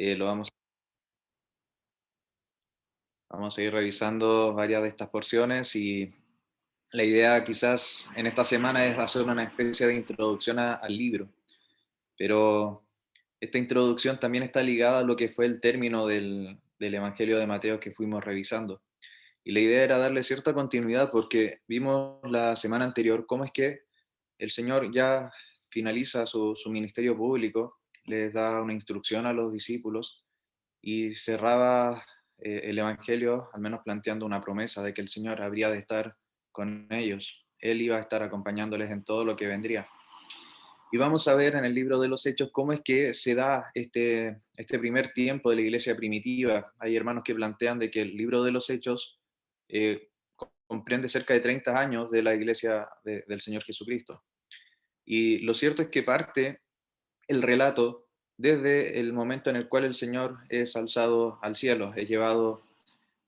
Lo vamos a ir revisando varias de estas porciones y la idea quizás en esta semana es hacer una especie de introducción al libro, pero esta introducción también está ligada a lo que fue el término del Evangelio de Mateo que fuimos revisando. Y la idea era darle cierta continuidad porque vimos la semana anterior cómo es que el Señor ya finaliza su ministerio público, les da una instrucción a los discípulos y cerraba el Evangelio, al menos planteando una promesa de que el Señor habría de estar con ellos. Él iba a estar acompañándoles en todo lo que vendría. Y vamos a ver en el libro de los Hechos cómo es que se da este primer tiempo de la iglesia primitiva. Hay hermanos que plantean de que el libro de los Hechos eh, comprende cerca de 30 años de la iglesia del Señor Jesucristo. Y lo cierto es que parte el relato desde el momento en el cual el Señor es alzado al cielo, es llevado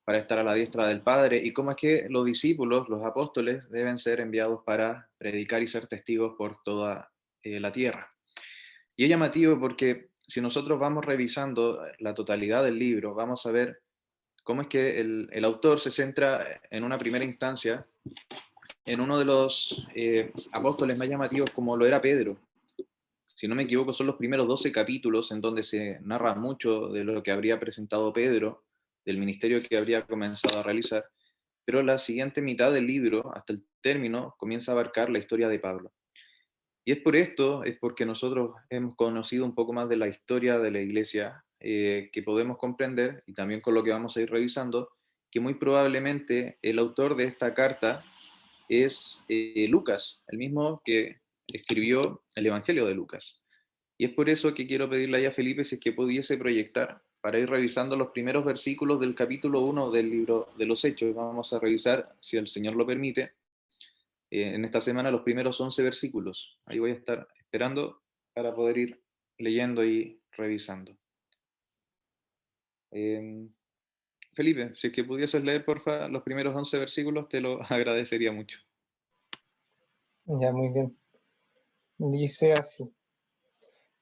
para estar a la diestra del Padre, y cómo es que los discípulos, los apóstoles, deben ser enviados para predicar y ser testigos por toda la tierra. Y es llamativo porque si nosotros vamos revisando la totalidad del libro, vamos a ver cómo es que el autor se centra en una primera instancia en uno de los apóstoles más llamativos como lo era Pedro. Si no me equivoco, son los primeros 12 capítulos en donde se narra mucho de lo que habría presentado Pedro, del ministerio que habría comenzado a realizar, pero la siguiente mitad del libro, hasta el término, comienza a abarcar la historia de Pablo. Y es por esto, es porque nosotros hemos conocido un poco más de la historia de la iglesia, que podemos comprender, y también con lo que vamos a ir revisando, que muy probablemente el autor de esta carta es Lucas, el mismo que escribió el Evangelio de Lucas. Y es por eso que quiero pedirle a Felipe si es que pudiese proyectar para ir revisando los primeros versículos del capítulo 1 del libro de los Hechos. Vamos a revisar, si el Señor lo permite, en esta semana los primeros 11 versículos. Ahí voy a estar esperando para poder ir leyendo y revisando. Eh, Felipe, si es que pudieses leer, porfa, los primeros 11 versículos, te lo agradecería mucho. Ya, muy bien. Dice así.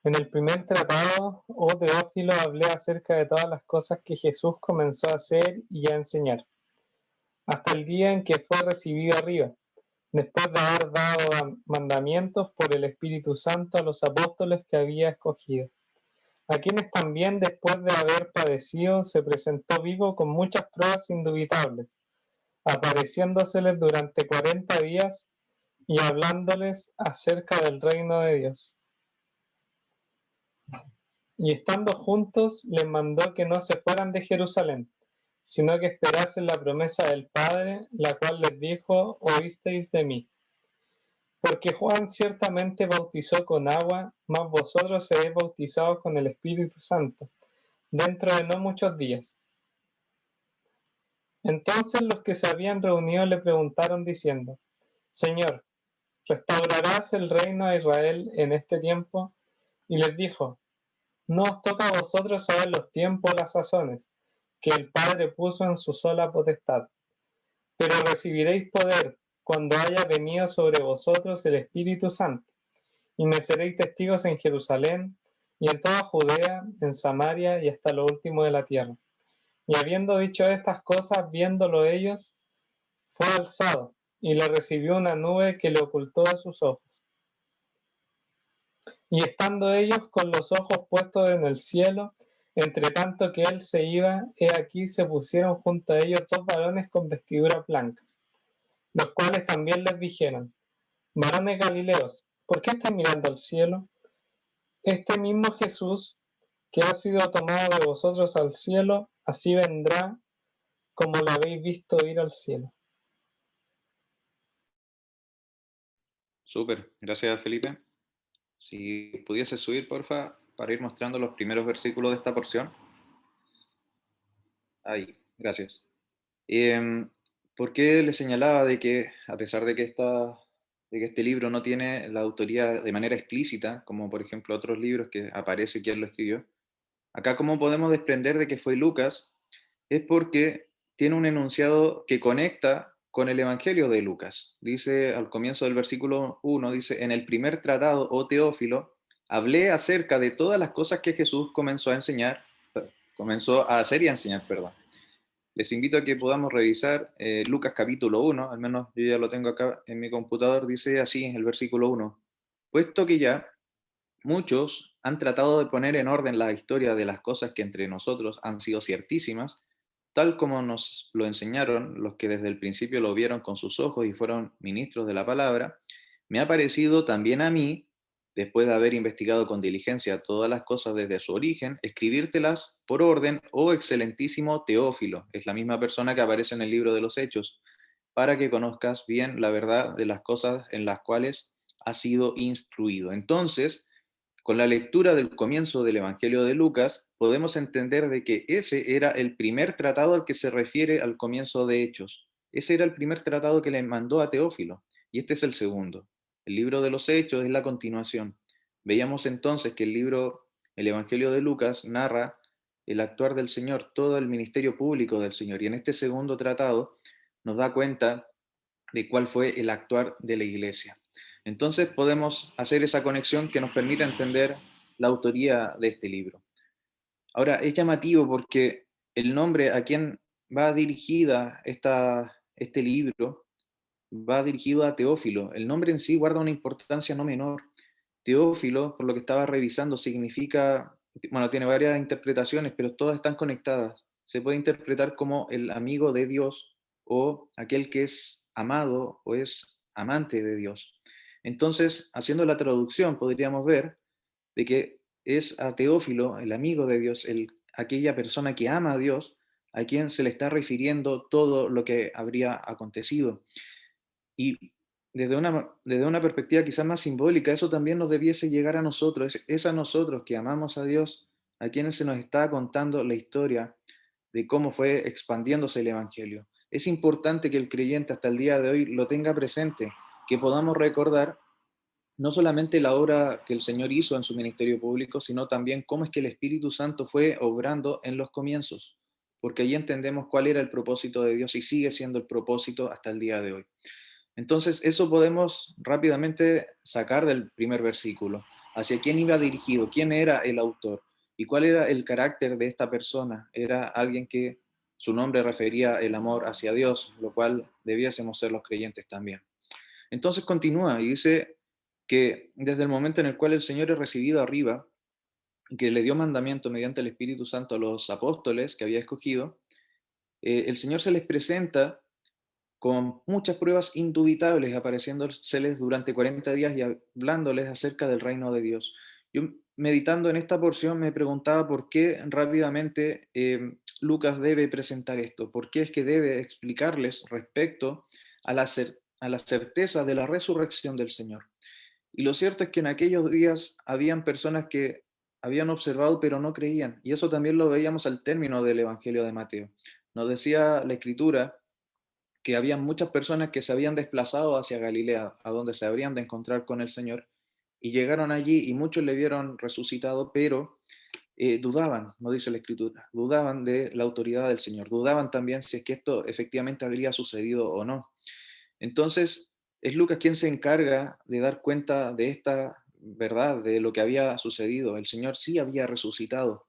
En el primer tratado, oh Teófilo, hablé acerca de todas las cosas que Jesús comenzó a hacer y a enseñar, hasta el día en que fue recibido arriba, después de haber dado mandamientos por el Espíritu Santo a los apóstoles que había escogido, a quienes también después de haber padecido se presentó vivo con muchas pruebas indubitables, apareciéndoseles durante 40 días y hablándoles acerca del reino de Dios. Y estando juntos, les mandó que no se fueran de Jerusalén, sino que esperasen la promesa del Padre, la cual les dijo: oísteis de mí. Porque Juan ciertamente bautizó con agua, mas vosotros seréis bautizados con el Espíritu Santo, dentro de no muchos días. Entonces los que se habían reunido le preguntaron diciendo: Señor, ¿restaurarás el reino a Israel en este tiempo? Y les dijo: no os toca a vosotros saber los tiempos o las sazones que el Padre puso en su sola potestad, pero recibiréis poder cuando haya venido sobre vosotros el Espíritu Santo, y me seréis testigos en Jerusalén, y en toda Judea, en Samaria, y hasta lo último de la tierra. Y habiendo dicho estas cosas, viéndolo ellos, fue alzado, y le recibió una nube que le ocultó de sus ojos. Y estando ellos con los ojos puestos en el cielo, entre tanto que él se iba, he aquí se pusieron junto a ellos dos varones con vestiduras blancas, los cuales también les dijeron: varones Galileos, ¿por qué están mirando al cielo? Este mismo Jesús, que ha sido tomado de vosotros al cielo, así vendrá como lo habéis visto ir al cielo. Súper, gracias Felipe. Si pudiese subir, porfa, para ir mostrando los primeros versículos de esta porción. Ahí, gracias. Eh, ¿Por qué le señalaba de que, a pesar de que este libro no tiene la autoría de manera explícita, como por ejemplo otros libros que aparece quién lo escribió, acá cómo podemos desprender de que fue Lucas? Es porque tiene un enunciado que conecta con el Evangelio de Lucas. Dice al comienzo del versículo 1, dice: en el primer tratado, oh Teófilo, hablé acerca de todas las cosas que Jesús comenzó a enseñar comenzó a hacer y a enseñar, perdón. Les invito a que podamos revisar Lucas capítulo 1, al menos yo ya lo tengo acá en mi computador, dice así el versículo 1. Puesto que ya muchos han tratado de poner en orden la historia de las cosas que entre nosotros han sido ciertísimas, tal como nos lo enseñaron los que desde el principio lo vieron con sus ojos y fueron ministros de la palabra, me ha parecido también a mí, después de haber investigado con diligencia todas las cosas desde su origen, escribírtelas por orden, oh excelentísimo Teófilo, es la misma persona que aparece en el libro de los Hechos, para que conozcas bien la verdad de las cosas en las cuales has sido instruido. Entonces, con la lectura del comienzo del Evangelio de Lucas, podemos entender de que ese era el primer tratado al que se refiere al comienzo de Hechos. Ese era el primer tratado que le mandó a Teófilo, y este es el segundo. El libro de los Hechos es la continuación. Veíamos entonces que el Evangelio de Lucas, narra el actuar del Señor, todo el ministerio público del Señor, y en este segundo tratado nos da cuenta de cuál fue el actuar de la iglesia. Entonces podemos hacer esa conexión que nos permite entender la autoría de este libro. Ahora, es llamativo porque el nombre a quien va dirigida este libro va dirigido a Teófilo. El nombre en sí guarda una importancia no menor. Teófilo, por lo que estaba revisando, significa, bueno, tiene varias interpretaciones, pero todas están conectadas. Se puede interpretar como el amigo de Dios o aquel que es amado o es amante de Dios. Entonces, haciendo la traducción, podríamos ver de que es a Teófilo, el amigo de Dios, aquella persona que ama a Dios, a quien se le está refiriendo todo lo que habría acontecido. Y desde una perspectiva quizás más simbólica, eso también nos debiese llegar a nosotros, es a nosotros que amamos a Dios, a quienes se nos está contando la historia de cómo fue expandiéndose el Evangelio. Es importante que el creyente hasta el día de hoy lo tenga presente, que podamos recordar no solamente la obra que el Señor hizo en su ministerio público, sino también cómo es que el Espíritu Santo fue obrando en los comienzos, porque allí entendemos cuál era el propósito de Dios y sigue siendo el propósito hasta el día de hoy. Entonces, eso podemos rápidamente sacar del primer versículo. ¿Hacia quién iba dirigido? ¿Quién era el autor? ¿Y cuál era el carácter de esta persona? Era alguien que su nombre refería el amor hacia Dios, lo cual debiésemos ser los creyentes también. Entonces continúa y dice que desde el momento en el cual el Señor es recibido arriba, que le dio mandamiento mediante el Espíritu Santo a los apóstoles que había escogido, el Señor se les presenta con muchas pruebas indubitables apareciéndoseles durante 40 días y hablándoles acerca del reino de Dios. Yo, meditando en esta porción, me preguntaba por qué rápidamente Lucas debe presentar esto, por qué es que debe explicarles respecto a la certeza de la resurrección del Señor. Y lo cierto es que en aquellos días habían personas que habían observado pero no creían, y eso también lo veíamos al término del Evangelio de Mateo. Nos decía la Escritura que había muchas personas que se habían desplazado hacia Galilea, a donde se habrían de encontrar con el Señor, y llegaron allí y muchos le vieron resucitado, pero dudaban, no dice la Escritura, dudaban de la autoridad del Señor, dudaban también si es que esto efectivamente habría sucedido o no. Entonces, es Lucas quien se encarga de dar cuenta de esta verdad, de lo que había sucedido. El Señor sí había resucitado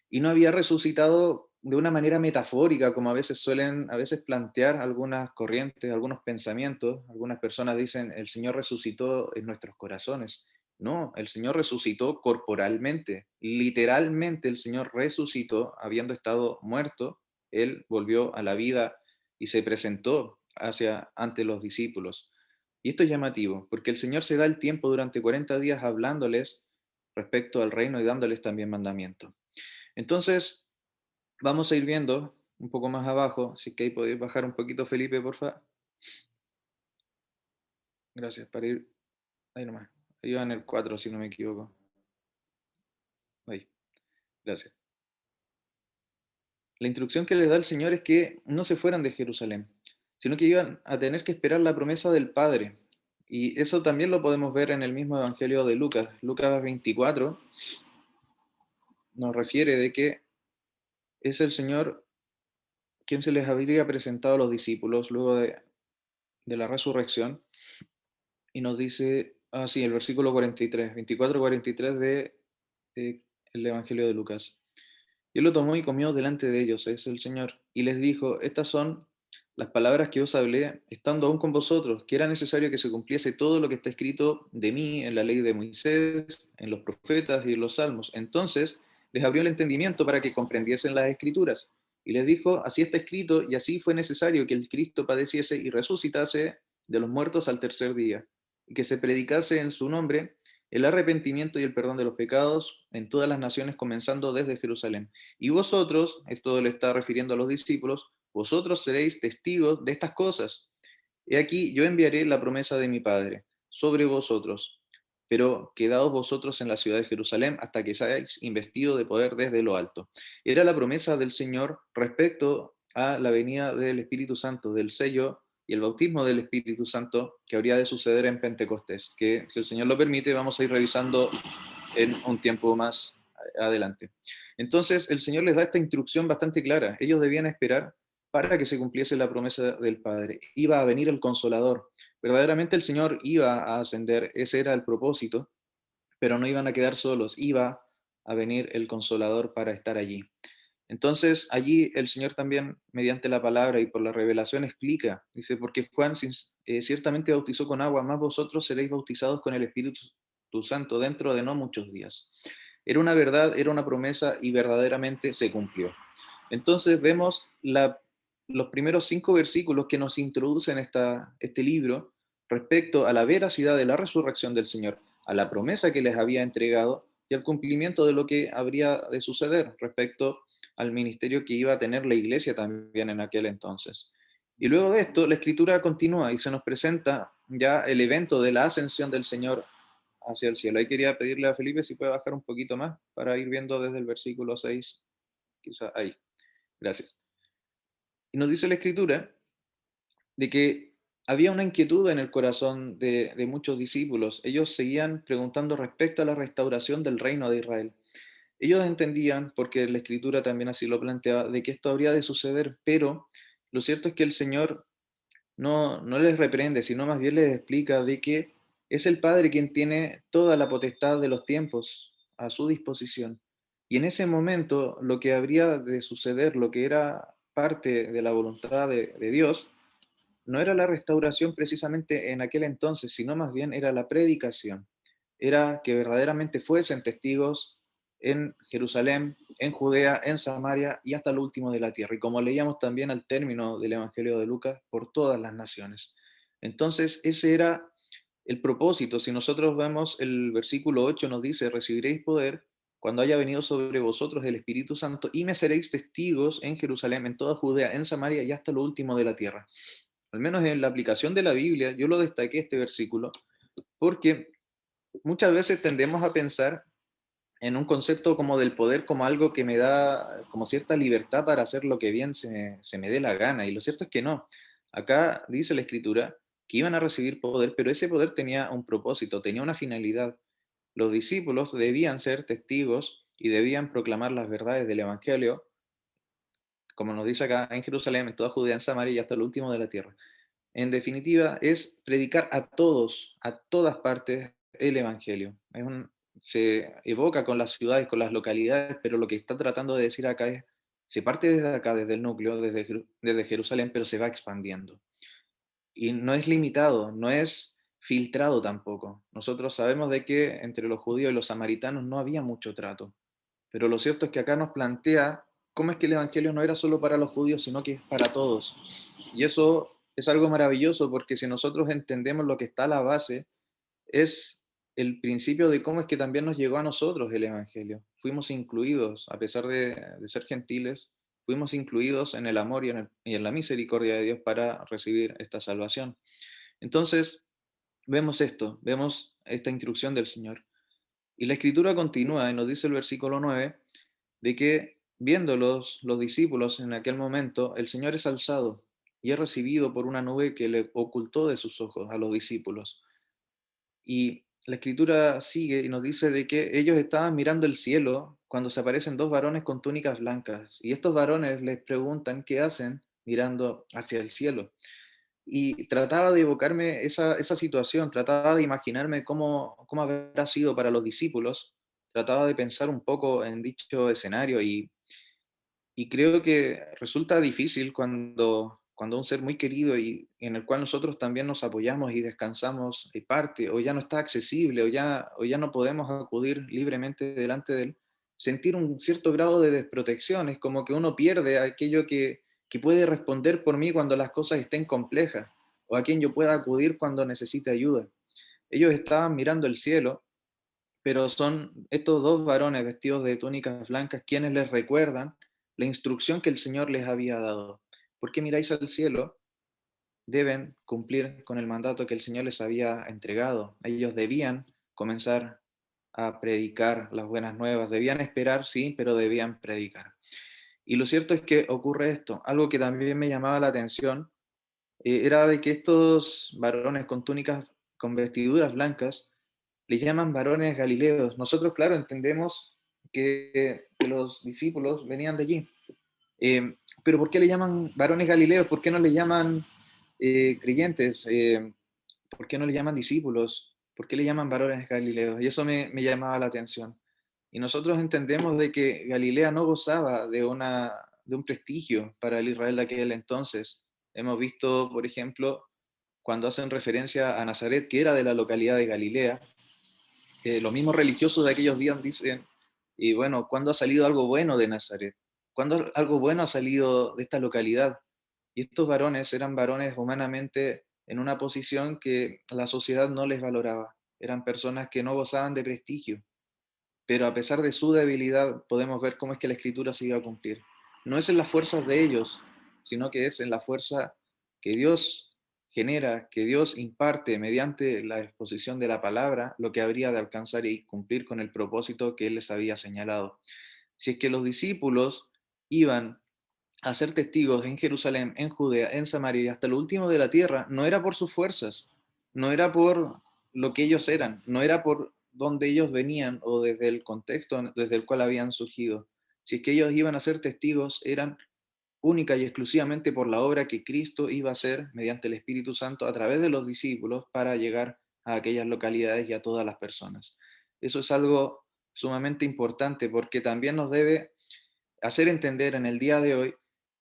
y no había resucitado de una manera metafórica, como a veces suelen plantear algunas corrientes, algunos pensamientos. Algunas personas dicen, el Señor resucitó en nuestros corazones. No, el Señor resucitó corporalmente, literalmente el Señor resucitó, habiendo estado muerto, Él volvió a la vida y se presentó ante los discípulos. Y esto es llamativo, porque el Señor se da el tiempo durante 40 días hablándoles respecto al reino y dándoles también mandamiento. Entonces, vamos a ir viendo un poco más abajo, si es que ahí podéis bajar un poquito, Felipe, por favor. Gracias, para ir ahí nomás. Ahí va en el 4, si no me equivoco. Ahí, gracias. La instrucción que les da el Señor es que no se fueran de Jerusalén, sino que iban a tener que esperar la promesa del Padre. Y eso también lo podemos ver en el mismo Evangelio de Lucas. Lucas 24 nos refiere de que es el Señor quien se les habría presentado a los discípulos luego de la resurrección. Y nos dice, sí, el versículo 43, 24-43 de el Evangelio de Lucas. Y él lo tomó y comió delante de ellos, es el Señor, y les dijo, estas son las palabras que os hablé, estando aún con vosotros, que era necesario que se cumpliese todo lo que está escrito de mí en la ley de Moisés, en los profetas y en los salmos. Entonces les abrió el entendimiento para que comprendiesen las escrituras. Y les dijo, así está escrito, y así fue necesario que el Cristo padeciese y resucitase de los muertos al tercer día, y que se predicase en su nombre el arrepentimiento y el perdón de los pecados en todas las naciones, comenzando desde Jerusalén. Y vosotros, esto le está refiriendo a los discípulos, vosotros seréis testigos de estas cosas. He aquí, yo enviaré la promesa de mi Padre sobre vosotros, pero quedaos vosotros en la ciudad de Jerusalén hasta que seáis investidos de poder desde lo alto. Era la promesa del Señor respecto a la venida del Espíritu Santo, del sello y el bautismo del Espíritu Santo que habría de suceder en Pentecostés, que si el Señor lo permite vamos a ir revisando en un tiempo más adelante. Entonces el Señor les da esta instrucción bastante clara. Ellos debían esperar para que se cumpliese la promesa del Padre. Iba a venir el Consolador. Verdaderamente el Señor iba a ascender, ese era el propósito, pero no iban a quedar solos, iba a venir el Consolador para estar allí. Entonces allí el Señor también, mediante la palabra y por la revelación, explica, dice, porque Juan ciertamente bautizó con agua, más vosotros seréis bautizados con el Espíritu Santo dentro de no muchos días. Era una verdad, era una promesa y verdaderamente se cumplió. Entonces vemos los primeros 5 versículos que nos introducen este libro respecto a la veracidad de la resurrección del Señor, a la promesa que les había entregado y al cumplimiento de lo que habría de suceder respecto al ministerio que iba a tener la iglesia también en aquel entonces. Y luego de esto, la escritura continúa y se nos presenta ya el evento de la ascensión del Señor hacia el cielo. Ahí quería pedirle a Felipe si puede bajar un poquito más para ir viendo desde el versículo 6, quizá ahí. Gracias. Y nos dice la escritura de que había una inquietud en el corazón de muchos discípulos. Ellos seguían preguntando respecto a la restauración del reino de Israel. Ellos entendían, porque la escritura también así lo planteaba, de que esto habría de suceder, pero lo cierto es que el Señor no les reprende, sino más bien les explica de que es el Padre quien tiene toda la potestad de los tiempos a su disposición. Y en ese momento lo que habría de suceder, lo que era parte de la voluntad de Dios, no era la restauración precisamente en aquel entonces, sino más bien era la predicación. Era que verdaderamente fuesen testigos en Jerusalén, en Judea, en Samaria y hasta lo último de la tierra. Y como leíamos también al término del Evangelio de Lucas, por todas las naciones. Entonces, ese era el propósito. Si nosotros vemos el versículo 8 nos dice, recibiréis poder cuando haya venido sobre vosotros el Espíritu Santo y me seréis testigos en Jerusalén, en toda Judea, en Samaria y hasta lo último de la tierra. Al menos en la aplicación de la Biblia, yo lo destaqué este versículo, porque muchas veces tendemos a pensar en un concepto como del poder como algo que me da como cierta libertad para hacer lo que bien se me dé la gana. Y lo cierto es que no. Acá dice la escritura que iban a recibir poder, pero ese poder tenía un propósito, tenía una finalidad. Los discípulos debían ser testigos y debían proclamar las verdades del Evangelio, como nos dice acá, en Jerusalén, en toda Judea, en Samaria y hasta lo último de la tierra. En definitiva, es predicar a todos, a todas partes, el Evangelio. Se evoca con las ciudades, con las localidades, pero lo que está tratando de decir acá es, se parte desde acá, desde el núcleo, desde Jerusalén, pero se va expandiendo. Y no es limitado, no es filtrado tampoco. Nosotros sabemos de que entre los judíos y los samaritanos no había mucho trato, pero lo cierto es que acá nos plantea cómo es que el Evangelio no era solo para los judíos, sino que es para todos. Y eso es algo maravilloso porque si nosotros entendemos lo que está a la base, es el principio de cómo es que también nos llegó a nosotros el Evangelio. Fuimos incluidos, a pesar de ser gentiles, fuimos incluidos en el amor y en la misericordia de Dios para recibir esta salvación. Entonces, vemos esto, vemos esta instrucción del Señor. Y la escritura continúa y nos dice el versículo 9 de que viendo los discípulos en aquel momento, el Señor es alzado y es recibido por una nube que le ocultó de sus ojos a los discípulos. Y la escritura sigue y nos dice de que ellos estaban mirando el cielo cuando se aparecen 2 varones con túnicas blancas. Y estos varones les preguntan qué hacen mirando hacia el cielo. Y trataba de evocarme esa situación, trataba de imaginarme cómo habrá sido para los discípulos, trataba de pensar un poco en dicho escenario y y creo que resulta difícil cuando un ser muy querido y en el cual nosotros también nos apoyamos y descansamos parte, o ya no está accesible, o ya no podemos acudir libremente delante de él, sentir un cierto grado de desprotección. Es como que uno pierde aquello que puede responder por mí cuando las cosas estén complejas, o a quien yo pueda acudir cuando necesite ayuda. Ellos estaban mirando el cielo, pero son estos dos varones vestidos de túnicas blancas quienes les recuerdan la instrucción que el Señor les había dado. ¿Por qué miráis al cielo? Deben cumplir con el mandato que el Señor les había entregado. Ellos debían comenzar a predicar las buenas nuevas. Debían esperar, sí, pero debían predicar. Y lo cierto es que ocurre esto. Algo que también me llamaba la atención era de que estos varones con túnicas, con vestiduras blancas, le llaman varones galileos. Nosotros, claro, entendemos que los discípulos venían de allí. Pero ¿por qué le llaman varones galileos? ¿Por qué no le llaman creyentes? ¿Por qué no le llaman discípulos? ¿Por qué le llaman varones galileos? Y eso me llamaba la atención. Y nosotros entendemos de que Galilea no gozaba de un prestigio para el Israel de aquel entonces. Hemos visto, por ejemplo, cuando hacen referencia a Nazaret, que era de la localidad de Galilea, los mismos religiosos de aquellos días dicen, y bueno, ¿cuándo ha salido algo bueno de Nazaret? ¿Cuándo algo bueno ha salido de esta localidad? Y estos varones eran varones humanamente en una posición que la sociedad no les valoraba. Eran personas que no gozaban de prestigio, pero a pesar de su debilidad podemos ver cómo es que la escritura se iba a cumplir. No es en las fuerzas de ellos, sino que es en la fuerza que Dios genera, que Dios imparte mediante la exposición de la palabra, lo que habría de alcanzar y cumplir con el propósito que Él les había señalado. Si es que los discípulos iban a ser testigos en Jerusalén, en Judea, en Samaria y hasta lo último de la tierra, no era por sus fuerzas, no era por lo que ellos eran, no era por donde ellos venían o desde el contexto desde el cual habían surgido. Si es que ellos iban a ser testigos, eran única y exclusivamente por la obra que Cristo iba a hacer mediante el Espíritu Santo a través de los discípulos para llegar a aquellas localidades y a todas las personas. Eso es algo sumamente importante porque también nos debe hacer entender en el día de hoy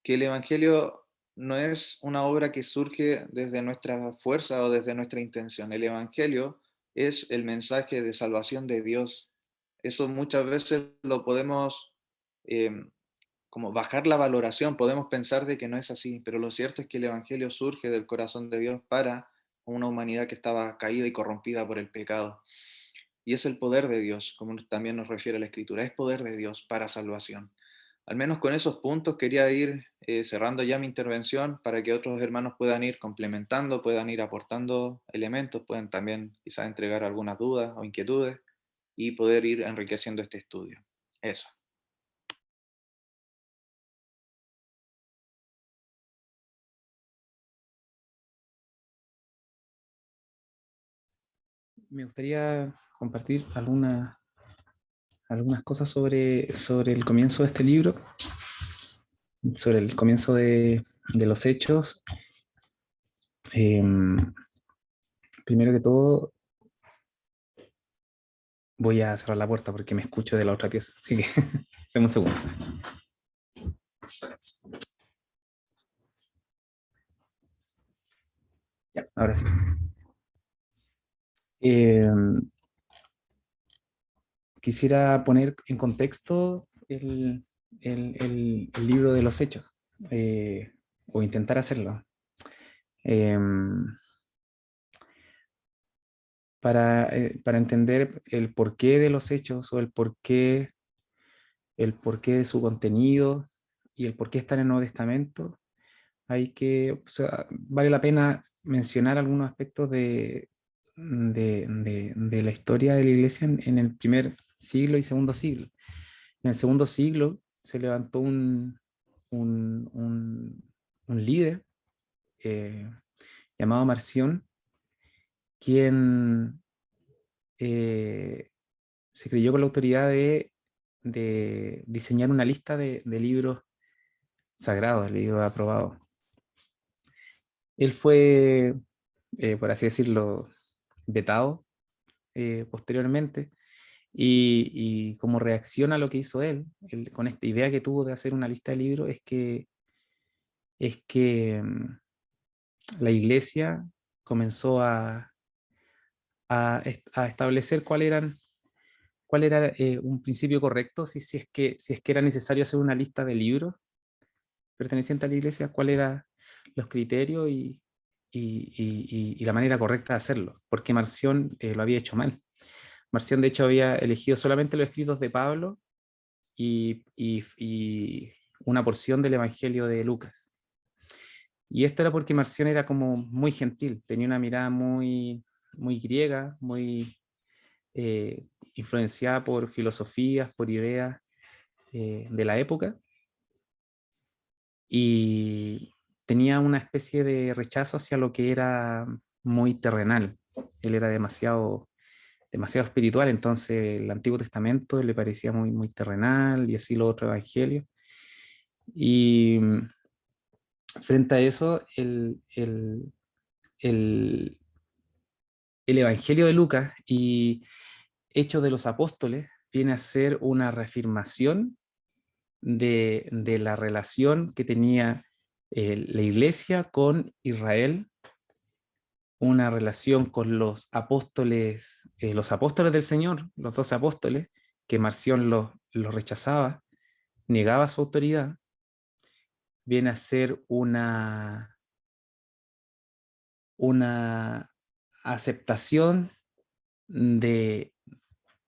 que el Evangelio no es una obra que surge desde nuestra fuerza o desde nuestra intención. El Evangelio es el mensaje de salvación de Dios. Eso muchas veces lo podemos eh, como bajar la valoración, podemos pensar de que no es así, pero lo cierto es que el Evangelio surge del corazón de Dios para una humanidad que estaba caída y corrompida por el pecado. Y es el poder de Dios, como también nos refiere la Escritura, es poder de Dios para salvación. Al menos con esos puntos quería ir cerrando ya mi intervención para que otros hermanos puedan ir complementando, puedan ir aportando elementos, puedan también quizás entregar algunas dudas o inquietudes y poder ir enriqueciendo este estudio. Eso. Me gustaría compartir algunas cosas sobre el comienzo de este libro, sobre el comienzo de los hechos. Primero que todo, voy a cerrar la puerta porque me escucho de la otra pieza, así que dame un segundo. Ya, ahora sí. Quisiera poner en contexto el libro de los hechos, o intentar hacerlo. Para entender el porqué de los hechos o el porqué de su contenido y el porqué están en el Nuevo Testamento, o sea, vale la pena mencionar algunos aspectos de la historia de la iglesia en el primer siglo y segundo siglo. En el segundo siglo se levantó un, un- un líder eh, llamado Marción, quien se creyó con la autoridad de diseñar una lista de libros sagrados, libros aprobados. Él fue, por así decirlo, vetado posteriormente, Y como reacción a lo que hizo él, con esta idea que tuvo de hacer una lista de libros, es que la iglesia comenzó a establecer cuál era un principio correcto, si es que era necesario hacer una lista de libros pertenecientes a la iglesia, cuál eran los criterios y la manera correcta de hacerlo, porque Marción lo había hecho mal. Marción, de hecho, había elegido solamente los escritos de Pablo y una porción del Evangelio de Lucas. Y esto era porque Marción era como muy gentil, tenía una mirada muy griega, muy influenciada por filosofías, por ideas de la época, y tenía una especie de rechazo hacia lo que era muy terrenal. Él era demasiado espiritual, entonces el Antiguo Testamento le parecía muy terrenal y así los otros evangelios. Y frente a eso, el, el Evangelio de Lucas y Hechos de los Apóstoles viene a ser una reafirmación de la relación que tenía la iglesia con Israel, una relación con los apóstoles del Señor, los 12 apóstoles, que Marción los rechazaba, negaba su autoridad. Viene a ser una aceptación de,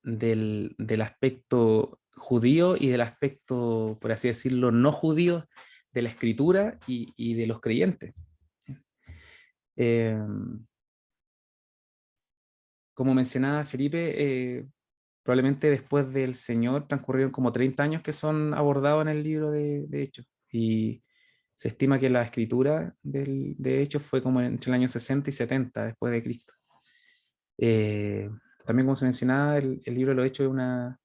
del aspecto judío y del aspecto, por así decirlo, no judío de la escritura y de los creyentes. Eh, como mencionaba Felipe, probablemente después del Señor transcurrieron como 30 años que son abordados en el libro de Hechos. Y se estima que la escritura de Hechos fue como entre el año 60 y 70 después de Cristo. También, como se mencionaba, el libro de los Hechos es una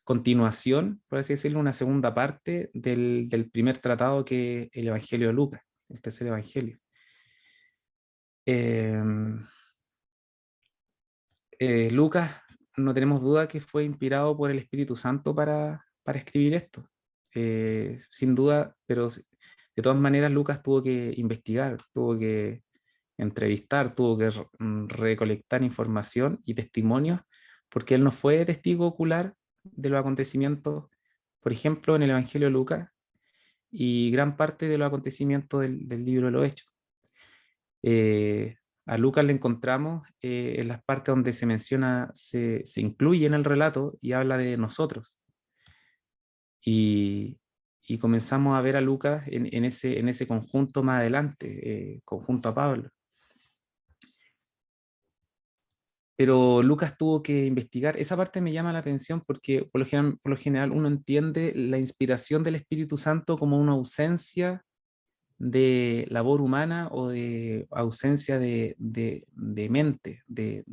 continuación, por así decirlo, una segunda parte del primer tratado que es el Evangelio de Lucas, el tercer Evangelio. Eh, Lucas, no tenemos duda que fue inspirado por el Espíritu Santo para escribir esto. Sin duda, pero de todas maneras Lucas tuvo que investigar, tuvo que entrevistar, tuvo que recolectar información y testimonios, porque él no fue testigo ocular de los acontecimientos, por ejemplo, en el Evangelio de Lucas y gran parte de los acontecimientos del libro de los Hechos. A Lucas le encontramos en las partes donde se menciona, se incluye en el relato y habla de nosotros. Y, y comenzamos a ver a Lucas en ese conjunto más adelante, conjunto a Pablo. Pero Lucas tuvo que investigar. Esa parte me llama la atención porque por lo general uno entiende la inspiración del Espíritu Santo como una ausencia de labor humana o de ausencia de mente, de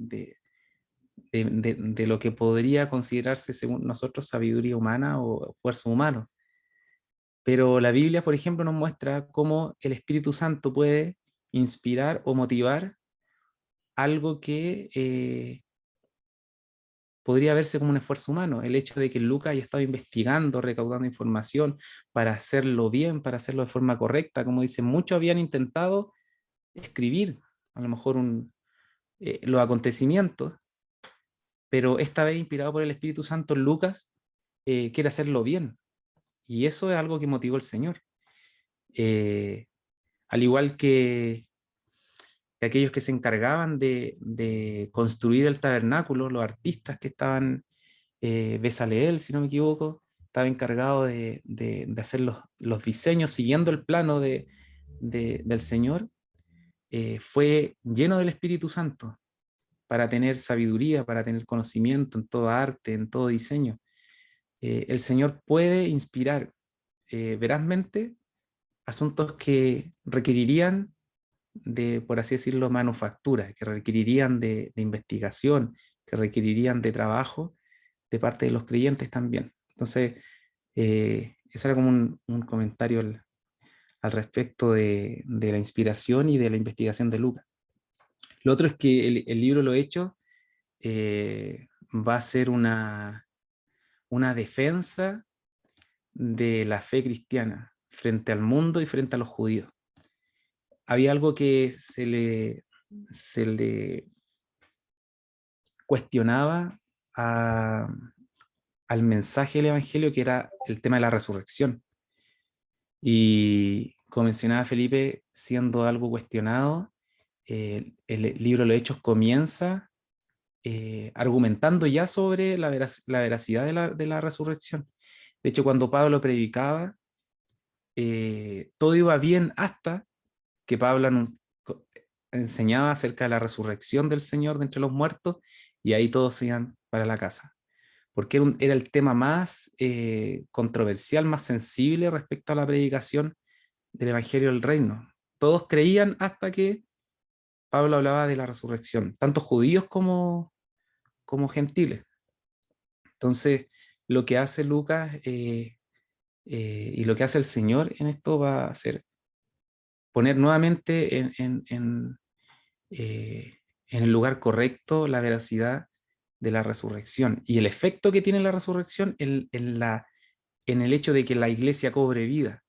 lo que podría considerarse según nosotros sabiduría humana o esfuerzo humano. Pero la Biblia, por ejemplo, nos muestra cómo el Espíritu Santo puede inspirar o motivar algo que podría verse como un esfuerzo humano. El hecho de que Lucas haya estado investigando, recaudando información para hacerlo bien, para hacerlo de forma correcta, como dicen, muchos habían intentado escribir a lo mejor los acontecimientos, pero esta vez inspirado por el Espíritu Santo, Lucas quiere hacerlo bien. Y eso es algo que motivó el Señor. Eh, Al igual que aquellos que se encargaban de construir el tabernáculo, los artistas que estaban, Bezaleel, si no me equivoco, estaba encargado de hacer los diseños siguiendo el plano del Señor, fue lleno del Espíritu Santo para tener sabiduría, para tener conocimiento en todo arte, en todo diseño. El Señor puede inspirar verazmente asuntos que requerirían por así decirlo, manufactura, que requerirían de investigación, que requerirían de trabajo de parte de los creyentes también. Entonces, eso era como un comentario al respecto de la inspiración y de la investigación de Lucas. Lo otro es que el libro Lo Hecho va a ser una defensa de la fe cristiana frente al mundo y frente a los judíos. Había algo que se le cuestionaba al mensaje del Evangelio, que era el tema de la resurrección. Y como mencionaba Felipe, siendo algo cuestionado, el libro de los Hechos comienza argumentando ya sobre la veracidad de la resurrección. De hecho, cuando Pablo predicaba, todo iba bien hasta que Pablo enseñaba acerca de la resurrección del Señor de entre los muertos, y ahí todos se iban para la casa. Porque era el tema más controversial, más sensible respecto a la predicación del Evangelio del Reino. Todos creían hasta que Pablo hablaba de la resurrección, tanto judíos como gentiles. Entonces, lo que hace Lucas y lo que hace el Señor en esto va a ser poner nuevamente en el lugar correcto la veracidad de la resurrección y el efecto que tiene la resurrección en el hecho de que la iglesia cobre vida.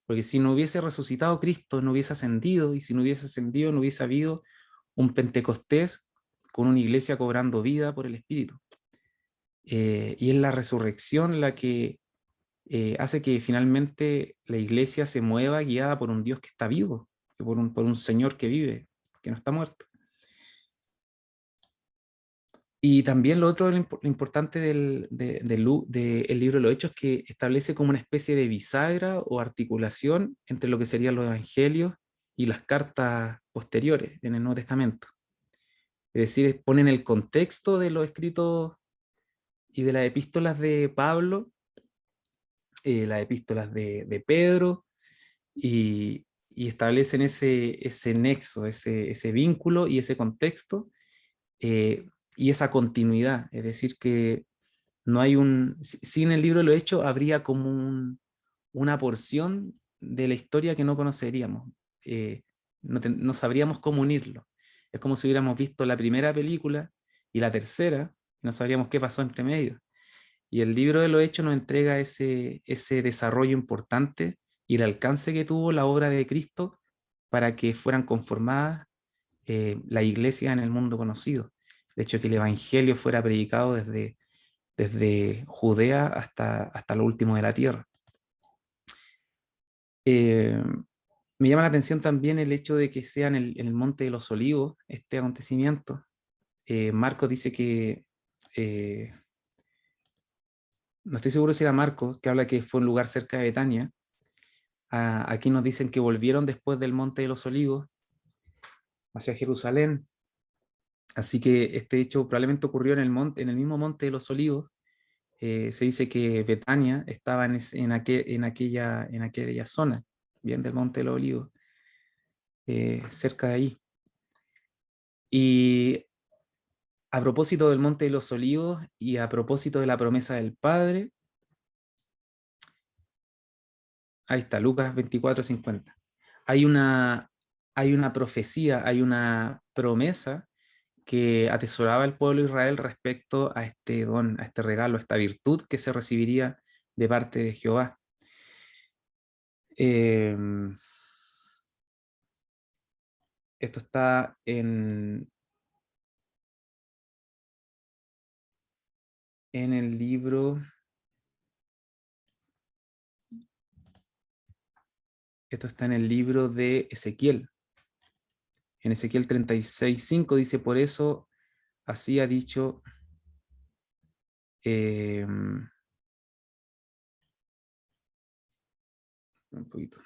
Porque si no hubiese resucitado Cristo, no hubiese ascendido, y si no hubiese ascendido, no hubiese habido un Pentecostés con una iglesia cobrando vida por el Espíritu. Y es la resurrección la que hace que finalmente la iglesia se mueva guiada por un Dios que está vivo, que por un Señor que vive, que no está muerto. Y también lo otro, lo importante del libro de los Hechos, que establece como una especie de bisagra o articulación entre lo que serían los evangelios y las cartas posteriores en el Nuevo Testamento. Es decir, ponen el contexto de los escritos y de las epístolas de Pablo, las epístolas de Pedro, y establecen ese nexo, ese vínculo y ese contexto, y esa continuidad. Es decir, que no hay sin el libro de los Hechos habría como una porción de la historia que no conoceríamos. No sabríamos cómo unirlo. Es como si hubiéramos visto la primera película y la tercera, y no sabríamos qué pasó entre medio. Y el libro de los Hechos nos entrega ese desarrollo importante y el alcance que tuvo la obra de Cristo para que fueran conformadas la iglesia en el mundo conocido. El hecho de que el Evangelio fuera predicado desde Judea hasta lo último de la tierra. Me llama la atención también el hecho de que sea en el Monte de los Olivos este acontecimiento. Marcos dice que, no estoy seguro si era Marcos, que habla que fue un lugar cerca de Betania. Aquí nos dicen que volvieron después del Monte de los Olivos hacia Jerusalén. Así que este hecho probablemente ocurrió en el mismo Monte de los Olivos. Se dice que Betania estaba en aquella zona, bien del Monte de los Olivos, cerca de ahí. Y a propósito del Monte de los Olivos y a propósito de la promesa del Padre, ahí está, Lucas 24:50. Hay una profecía, hay una promesa que atesoraba el pueblo de Israel respecto a este don, a este regalo, a esta virtud que se recibiría de parte de Jehová. Esto está en el libro, esto está en el libro de Ezequiel. En Ezequiel 36:5 dice: por eso así ha dicho un poquito.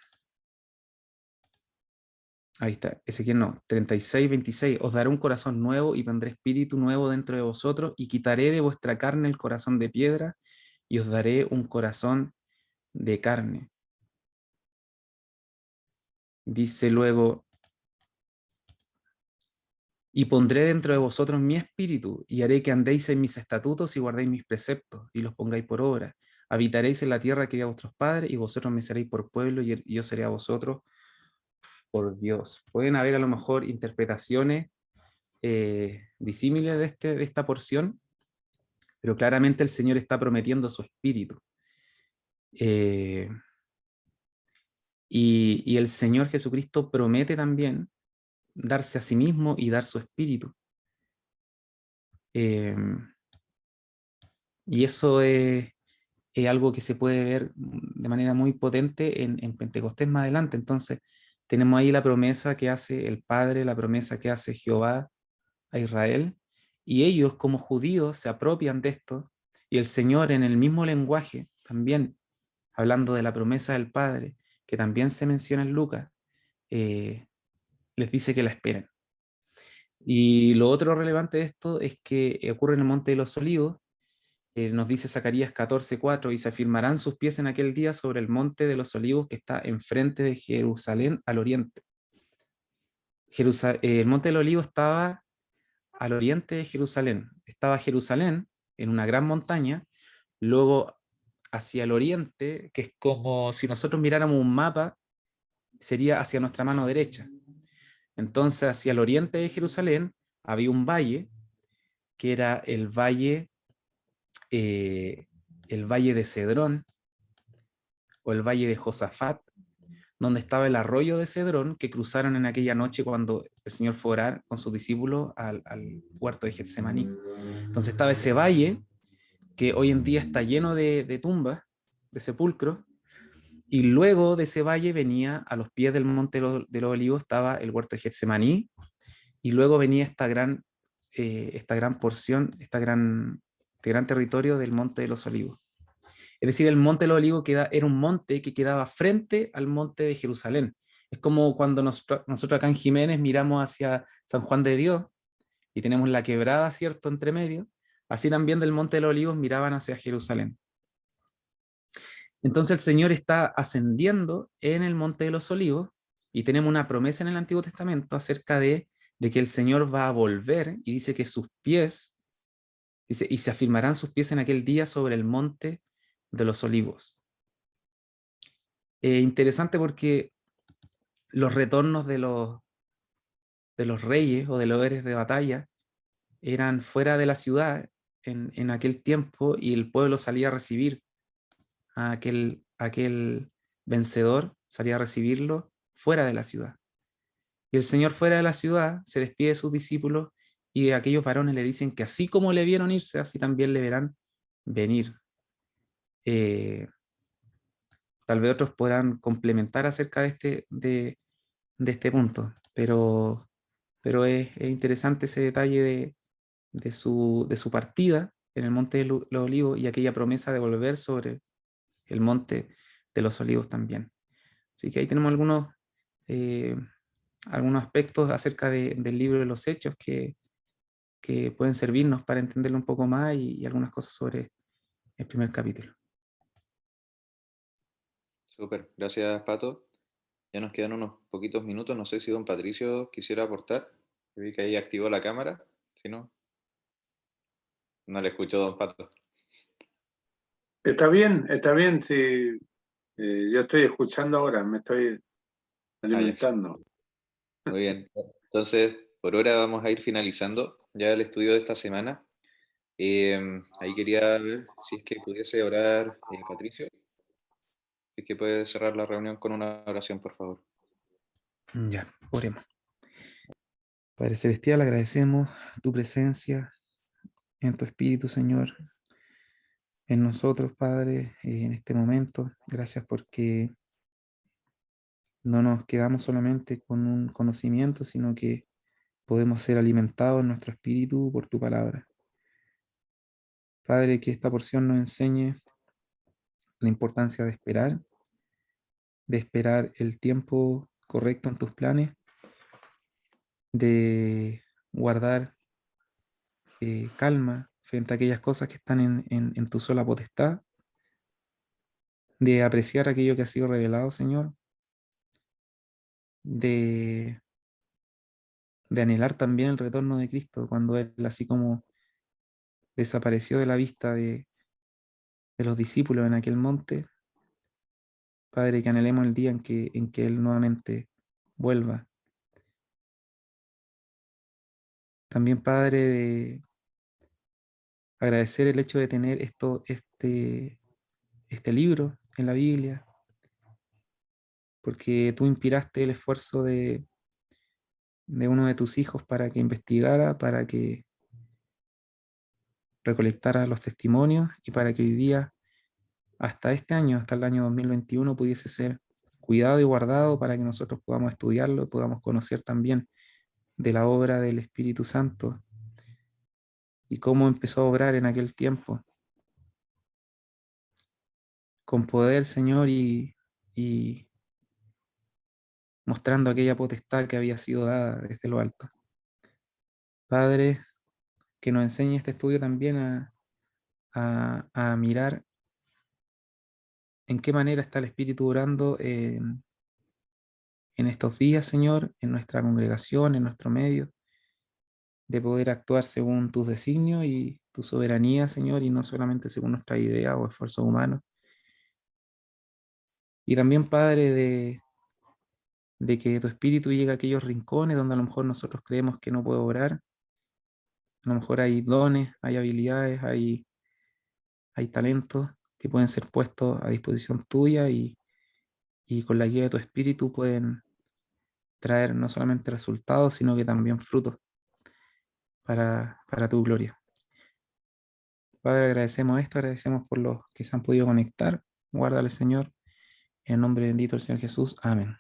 Ahí está, Ezequiel no, 36:26. Os daré un corazón nuevo y pondré espíritu nuevo dentro de vosotros y quitaré de vuestra carne el corazón de piedra y os daré un corazón de carne. Dice luego: y pondré dentro de vosotros mi espíritu y haré que andéis en mis estatutos y guardéis mis preceptos y los pongáis por obra. Habitaréis en la tierra que di a vuestros padres y vosotros me seréis por pueblo y yo seré a vosotros por Dios. Pueden haber a lo mejor interpretaciones disímiles de esta porción, pero claramente el Señor está prometiendo su espíritu. Y el Señor Jesucristo promete también darse a sí mismo y dar su espíritu. Eh, y eso es algo que se puede ver de manera muy potente en Pentecostés más adelante. Entonces, tenemos ahí la promesa que hace el Padre, la promesa que hace Jehová a Israel, y ellos como judíos se apropian de esto, y el Señor en el mismo lenguaje, también hablando de la promesa del Padre, que también se menciona en Lucas, les dice que la esperen. Y lo otro relevante de esto es que ocurre en el Monte de los Olivos. Nos dice Zacarías 14:4, y se afirmarán sus pies en aquel día sobre el Monte de los Olivos que está enfrente de Jerusalén al oriente. El Monte del Olivo estaba al oriente de Jerusalén. Estaba Jerusalén en una gran montaña, luego hacia el oriente, que es como si nosotros miráramos un mapa, sería hacia nuestra mano derecha. Entonces, hacia el oriente de Jerusalén había un valle, que era el valle de Cedrón o el valle de Josafat, donde estaba el arroyo de Cedrón que cruzaron en aquella noche cuando el Señor fue a orar con sus discípulos al huerto de Getsemaní. Entonces estaba ese valle que hoy en día está lleno de tumbas, de sepulcros, y luego de ese valle venía a los pies del monte de los Olivos estaba el huerto de Getsemaní, y luego venía esta gran porción, este gran territorio del monte de los Olivos. Es decir, el monte de los Olivos era un monte que quedaba frente al monte de Jerusalén. Es como cuando nosotros acá en Jiménez miramos hacia San Juan de Dios y tenemos la quebrada, ¿cierto?, entre medio. Así también del monte de los Olivos miraban hacia Jerusalén. Entonces el Señor está ascendiendo en el monte de los Olivos y tenemos una promesa en el Antiguo Testamento acerca de que el Señor va a volver, y dice que sus pies, dice, y se afirmarán sus pies en aquel día sobre el monte de los Olivos. Interesante porque los retornos de los reyes o de los héroes de batalla eran fuera de la ciudad en aquel tiempo, y el pueblo salía a recibir a aquel vencedor, salía a recibirlo fuera de la ciudad. Y el Señor fuera de la ciudad se despide de sus discípulos, y aquellos varones le dicen que así como le vieron irse, así también le verán venir. Tal vez otros podrán complementar acerca de este punto, pero es interesante ese detalle de su partida en el Monte de los Olivos y aquella promesa de volver sobre el Monte de los Olivos también. Así que ahí tenemos eh, algunos aspectos acerca del libro de los Hechos que pueden servirnos para entenderlo un poco más, y algunas cosas sobre el primer capítulo. Súper, gracias Pato. Ya nos quedan unos poquitos minutos. No sé si don Patricio quisiera aportar. Vi que ahí activó la cámara. Si no, no le escucho, don Pato. Está bien, sí. Yo estoy escuchando ahora, me estoy alimentando. Muy bien. Entonces, por ahora vamos a ir finalizando ya el estudio de esta semana. Ahí quería ver si es que pudiese orar Patricio. Si es que puede cerrar la reunión con una oración, por favor. Ya, oremos. Padre Celestial, agradecemos tu presencia en tu Espíritu, Señor, en nosotros, Padre, en este momento. Gracias porque no nos quedamos solamente con un conocimiento, sino que podemos ser alimentados en nuestro espíritu por tu palabra. Padre, que esta porción nos enseñe la importancia de esperar el tiempo correcto en tus planes, de guardar calma frente a aquellas cosas que están en tu sola potestad, de apreciar aquello que ha sido revelado, Señor, de, de anhelar también el retorno de Cristo cuando Él, así como desapareció de la vista de los discípulos en aquel monte. Padre, que anhelemos el día en que Él nuevamente vuelva. También, Padre, agradecer el hecho de tener este libro en la Biblia, porque tú inspiraste el esfuerzo de uno de tus hijos para que investigara, para que recolectara los testimonios y para que hoy día, hasta este año, hasta el año 2021, pudiese ser cuidado y guardado para que nosotros podamos estudiarlo, podamos conocer también de la obra del Espíritu Santo y cómo empezó a obrar en aquel tiempo, con poder, Señor, y mostrando aquella potestad que había sido dada desde lo alto. Padre, que nos enseñe este estudio también a mirar en qué manera está el Espíritu orando en estos días, Señor, en nuestra congregación, en nuestro medio, de poder actuar según tus designios y tu soberanía, Señor, y no solamente según nuestra idea o esfuerzos humanos. Y también, Padre, de que tu Espíritu llegue a aquellos rincones donde a lo mejor nosotros creemos que no puede obrar. A lo mejor hay dones, hay habilidades, hay talentos que pueden ser puestos a disposición tuya y con la guía de tu Espíritu pueden traer no solamente resultados, sino que también frutos para tu gloria. Padre, agradecemos esto, agradecemos por los que se han podido conectar. Guárdale, Señor, en el nombre bendito del Señor Jesús. Amén.